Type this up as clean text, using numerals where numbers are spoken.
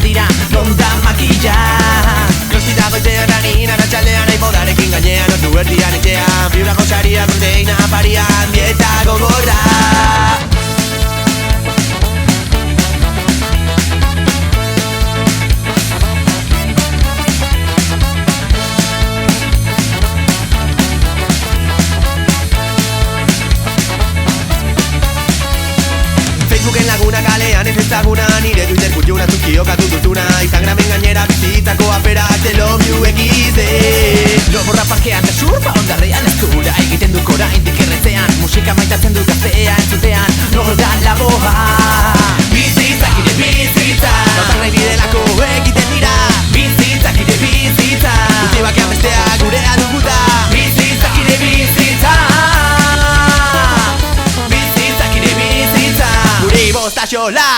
dira, non da makilla. Krostita goizean ina, arratsaldean aibodarekin gainean, ordu erdian etxean, fibra gozaria, proteina parian, dieta gogorra. Facebooken laguna kalean ez ezaguna, nire Twitter kutxuna zukiokatu dutuna, Instagramen gainera bizitako aperak de love you XD. Loborra parkean da surfa ondarrean ezkura, egiten duk oraindik erretzean, musika maitatzen dut gaztea entzutean, nor da lagoa. Bizitzak ire bizitza, gauzak nahi bidelako egiten dira, bizitzak ire bizitza, gutxibak amestea gurea duguta, bizitzak ire bizitza. Bizitzak ire bizitza, gure bostaxola.